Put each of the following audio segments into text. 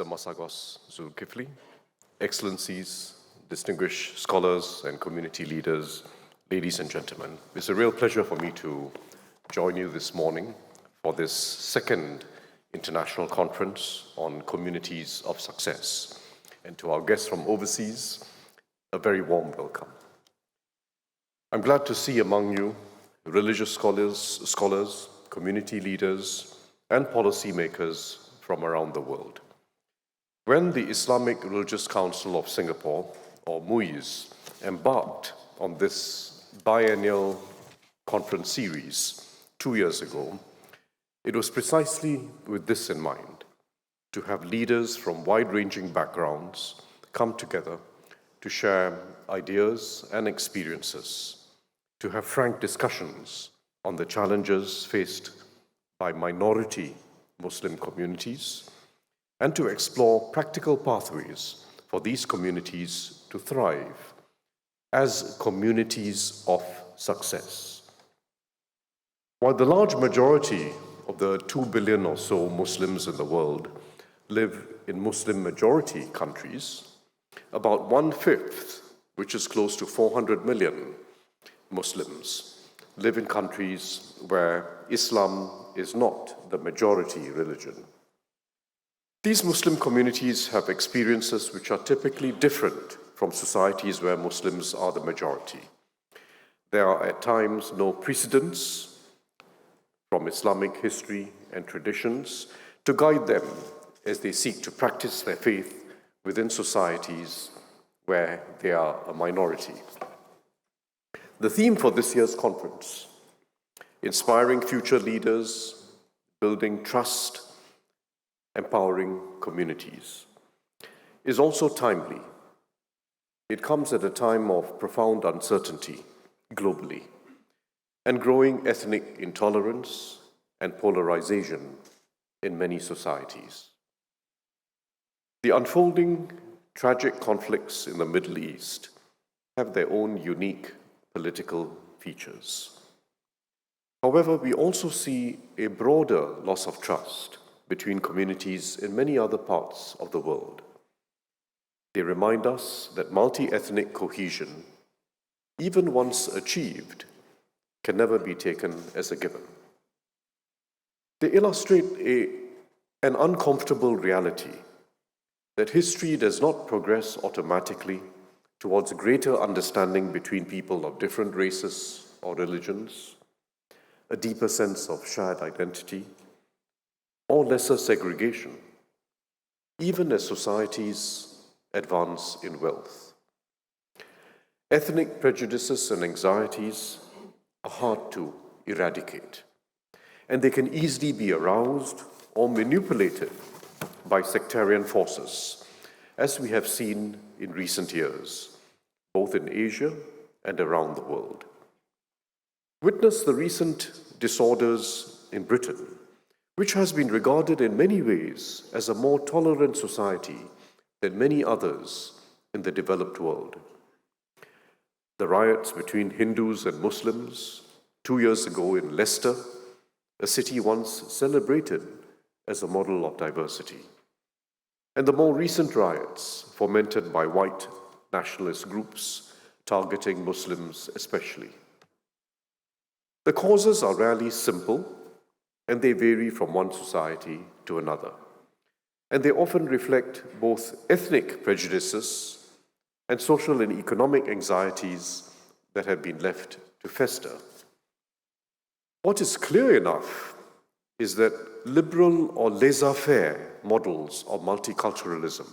Masagos Zulkifli, Excellencies, distinguished scholars and community leaders, ladies and gentlemen. It's a real pleasure for me to join you this morning for this second international conference on communities of success. And to our guests from overseas, a very warm welcome. I'm glad to see among you religious scholars, community leaders, and policymakers from around the world. When the Islamic Religious Council of Singapore, or MUIS, embarked on this biennial conference series 2 years ago, it was precisely with this in mind, to have leaders from wide-ranging backgrounds come together to share ideas and experiences, to have frank discussions on the challenges faced by minority Muslim communities, and to explore practical pathways for these communities to thrive as communities of success. While the large majority of the 2 billion or so Muslims in the world live in Muslim-majority countries, about 1/5, which is close to 400 million Muslims, live in countries where Islam is not the majority religion. These Muslim communities have experiences which are typically different from societies where Muslims are the majority. There are at times no precedents from Islamic history and traditions to guide them as they seek to practice their faith within societies where they are a minority. The theme for this year's conference, Inspiring Future Leaders, Building Trust, Empowering Communities, is also timely. It comes at a time of profound uncertainty globally and growing ethnic intolerance and polarization in many societies. The unfolding tragic conflicts in the Middle East have their own unique political features. However, we also see a broader loss of trust between communities in many other parts of the world. They remind us that multi-ethnic cohesion, even once achieved, can never be taken as a given. They illustrate an uncomfortable reality that history does not progress automatically towards greater understanding between people of different races or religions, a deeper sense of shared identity, or lesser segregation, even as societies advance in wealth. Ethnic prejudices and anxieties are hard to eradicate, and they can easily be aroused or manipulated by sectarian forces, as we have seen in recent years, both in Asia and around the world. Witness the recent disorders in Britain, which has been regarded in many ways as a more tolerant society than many others in the developed world. The riots between Hindus and Muslims 2 years ago in Leicester, a city once celebrated as a model of diversity, and the more recent riots fomented by white nationalist groups targeting Muslims especially. The causes are rarely simple, and they vary from one society to another. And they often reflect both ethnic prejudices and social and economic anxieties that have been left to fester. What is clear enough is that liberal or laissez-faire models of multiculturalism,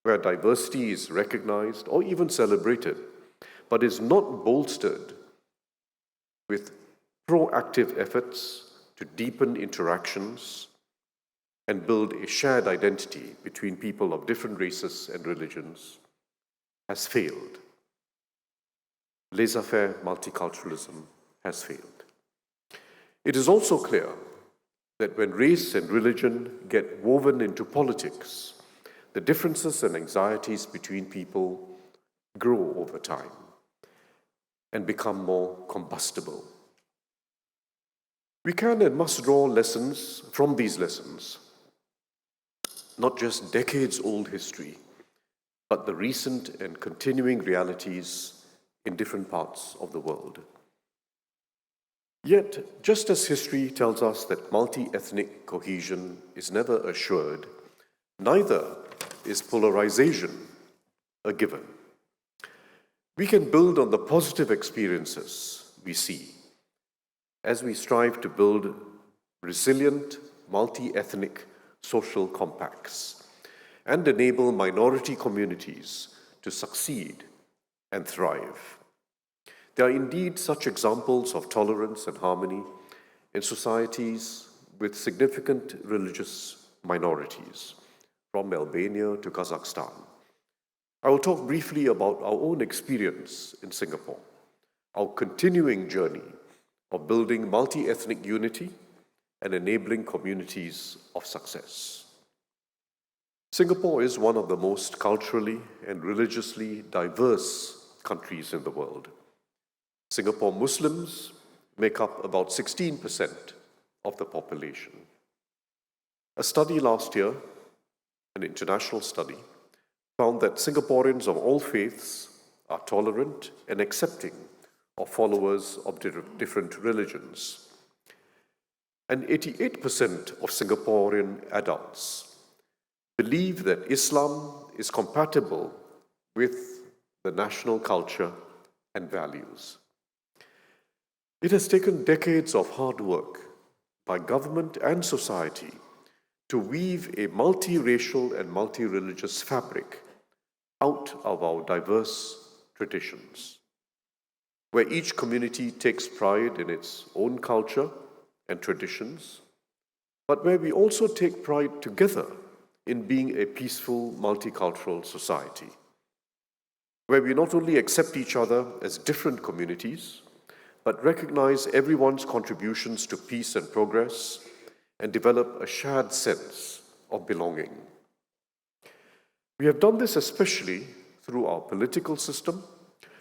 where diversity is recognized or even celebrated, but is not bolstered with proactive efforts to deepen interactions and build a shared identity between people of different races and religions, has failed. Laissez-faire multiculturalism has failed. It is also clear that when race and religion get woven into politics, the differences and anxieties between people grow over time and become more combustible. We can and must draw lessons from these lessons. not just decades-old history, but the recent and continuing realities in different parts of the world. Yet, just as history tells us that multi-ethnic cohesion is never assured, neither is polarization a given. We can build on the positive experiences we see as we strive to build resilient, multi-ethnic social compacts and enable minority communities to succeed and thrive. There are indeed such examples of tolerance and harmony in societies with significant religious minorities, from Albania to Kazakhstan. I will talk briefly about our own experience in Singapore, our continuing journey of building multi-ethnic unity and enabling communities of success. Singapore is one of the most culturally and religiously diverse countries in the world. Singapore Muslims make up about 16% of the population. A study last year, an international study, found that Singaporeans of all faiths are tolerant and accepting of followers of different religions. And 88% of Singaporean adults believe that Islam is compatible with the national culture and values. It has taken decades of hard work by government and society to weave a multiracial and multi-religious fabric out of our diverse traditions, where each community takes pride in its own culture and traditions, but where we also take pride together in being a peaceful, multicultural society, where we not only accept each other as different communities, but recognize everyone's contributions to peace and progress and develop a shared sense of belonging. We have done this especially through our political system,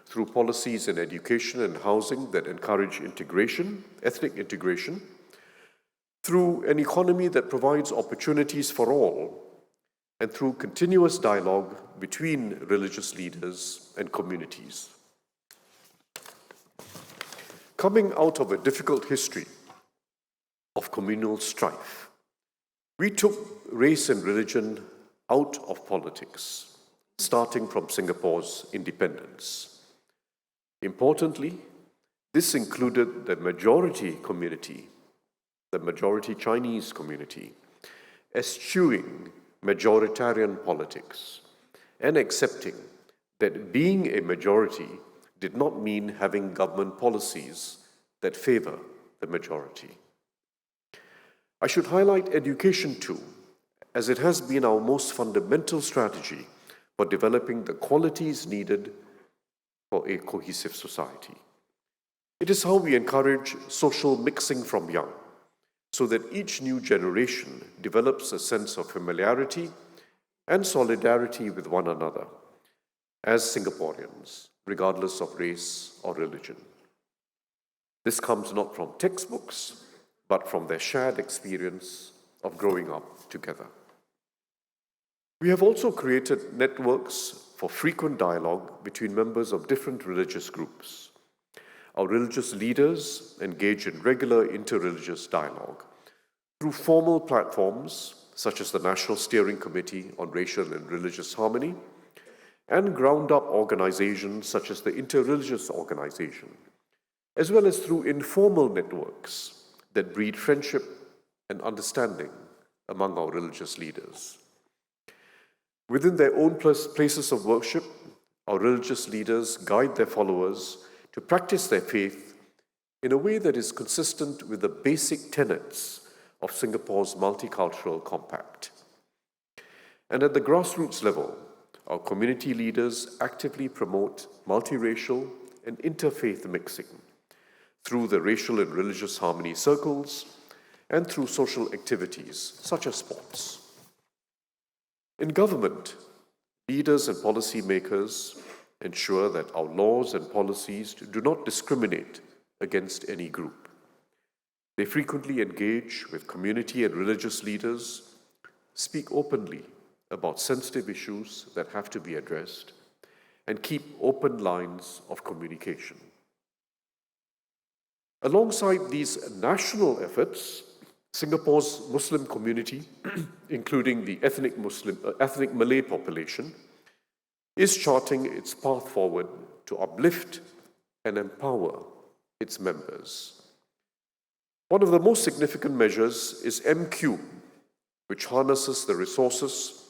through policies in education and housing that encourage integration, ethnic integration, through an economy that provides opportunities for all, and through continuous dialogue between religious leaders and communities. Coming out of a difficult history of communal strife, we took race and religion out of politics, starting from Singapore's independence. Importantly, this included the majority community, the majority Chinese community, eschewing majoritarian politics and accepting that being a majority did not mean having government policies that favor the majority. I should highlight education too, as it has been our most fundamental strategy for developing the qualities needed for a cohesive society. It is how we encourage social mixing from young, so that each new generation develops a sense of familiarity and solidarity with one another as Singaporeans, regardless of race or religion. This comes not from textbooks, but from their shared experience of growing up together. We have also created networks for frequent dialogue between members of different religious groups. Our religious leaders engage in regular interreligious dialogue through formal platforms such as the National Steering Committee on Racial and Religious Harmony and ground-up organizations such as the Interreligious Organization, as well as through informal networks that breed friendship and understanding among our religious leaders. Within their own places of worship, our religious leaders guide their followers to practice their faith in a way that is consistent with the basic tenets of Singapore's multicultural compact. And at the grassroots level, our community leaders actively promote multiracial and interfaith mixing through the racial and religious harmony circles and through social activities such as sports. In government, leaders and policymakers ensure that our laws and policies do not discriminate against any group. They frequently engage with community and religious leaders speak openly about sensitive issues that have to be addressed, and keep open lines of communication. Alongside these national efforts, Singapore's Muslim community, including the ethnic Malay population, is charting its path forward to uplift and empower its members. One of the most significant measures is MQ, which harnesses the resources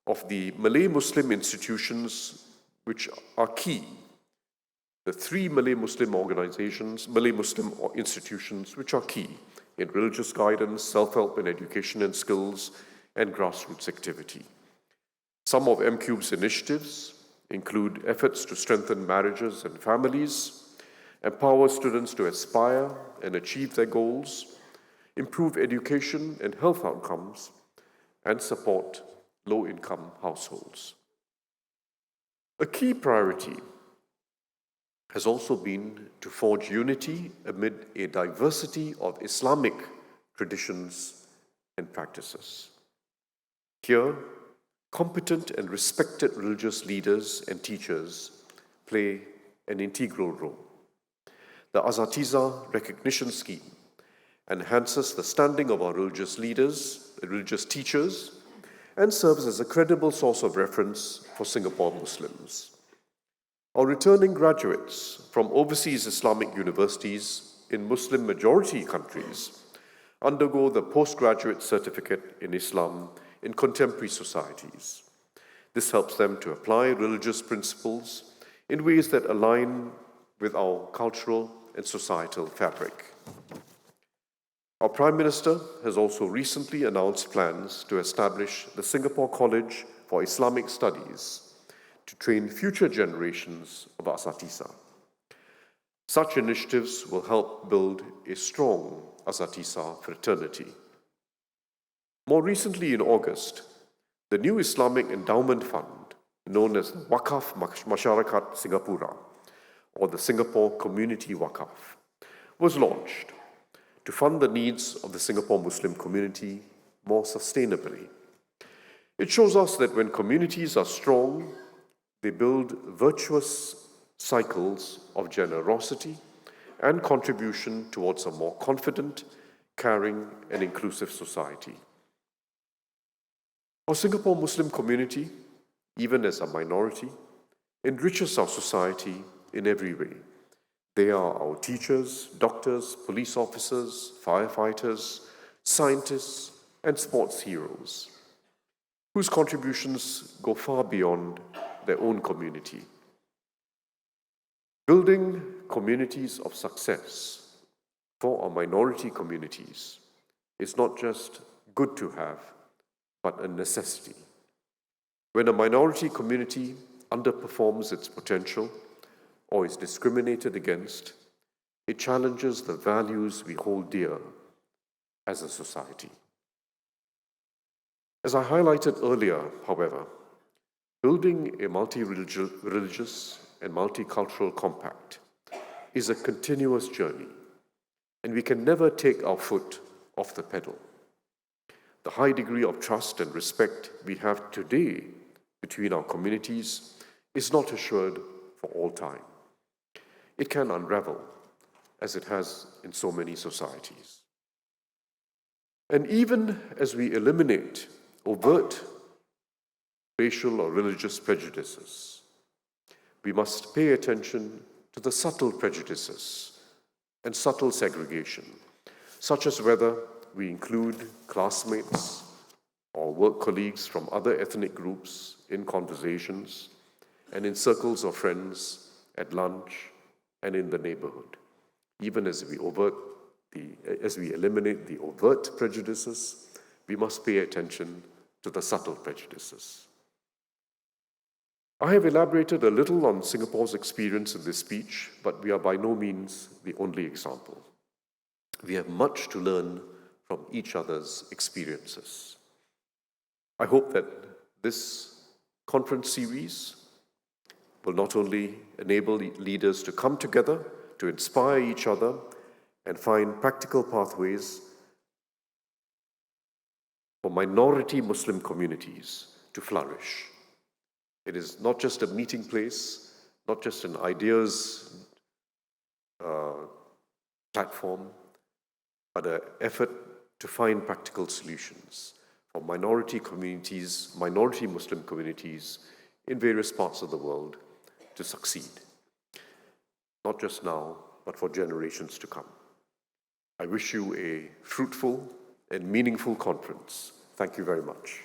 of the Malay Muslim institutions which are key. The three Malay Muslim institutions which are key in religious guidance, self-help and education and skills, and grassroots activity. Some of MQ's initiatives include efforts to strengthen marriages and families, empower students to aspire and achieve their goals, improve education and health outcomes, and support low-income households. A key priority has also been to forge unity amid a diversity of Islamic traditions and practices. Here, competent and respected religious leaders and teachers play an integral role. The Asatiza Recognition Scheme enhances the standing of our religious leaders, religious teachers, and serves as a credible source of reference for Singapore Muslims. Our returning graduates from overseas Islamic universities in Muslim-majority countries undergo the postgraduate certificate in Islam in contemporary societies. This helps them to apply religious principles in ways that align with our cultural and societal fabric. Our Prime Minister has also recently announced plans to establish the Singapore College for Islamic Studies to train future generations of Asatiza. Such initiatives will help build a strong Asatiza fraternity. More recently, in August, the new Islamic Endowment Fund, known as the Wakaf Masyarakat Singapura, or the Singapore Community Wakaf, was launched to fund the needs of the Singapore Muslim community more sustainably. It shows us that when communities are strong, they build virtuous cycles of generosity and contribution towards a more confident, caring, and inclusive society. Our Singapore Muslim community, even as a minority, enriches our society in every way. They are our teachers, doctors, police officers, firefighters, scientists, and sports heroes, whose contributions go far beyond their own community. Building communities of success for our minority communities is not just good to have, but a necessity. When a minority community underperforms its potential or is discriminated against, it challenges the values we hold dear as a society. As I highlighted earlier, however, building a multi-religious and multicultural compact is a continuous journey, and we can never take our foot off the pedal. The high degree of trust and respect we have today between our communities is not assured for all time. It can unravel, as it has in so many societies. And even as we eliminate overt racial or religious prejudices, we must pay attention to the subtle prejudices and subtle segregation, such as whether we include classmates or work colleagues from other ethnic groups in conversations and in circles of friends at lunch and in the neighborhood. Even as we eliminate the overt prejudices, we must pay attention to the subtle prejudices. I have elaborated a little on Singapore's experience in this speech, but we are by no means the only example. We have much to learn from each other's experiences. I hope that this conference series will not only enable leaders to come together, to inspire each other, and find practical pathways for minority Muslim communities to flourish. It is not just a meeting place, not just an ideas platform, but an effort to find practical solutions for minority communities, minority Muslim communities in various parts of the world to succeed, not just now, but for generations to come. I wish you a fruitful and meaningful conference. Thank you very much.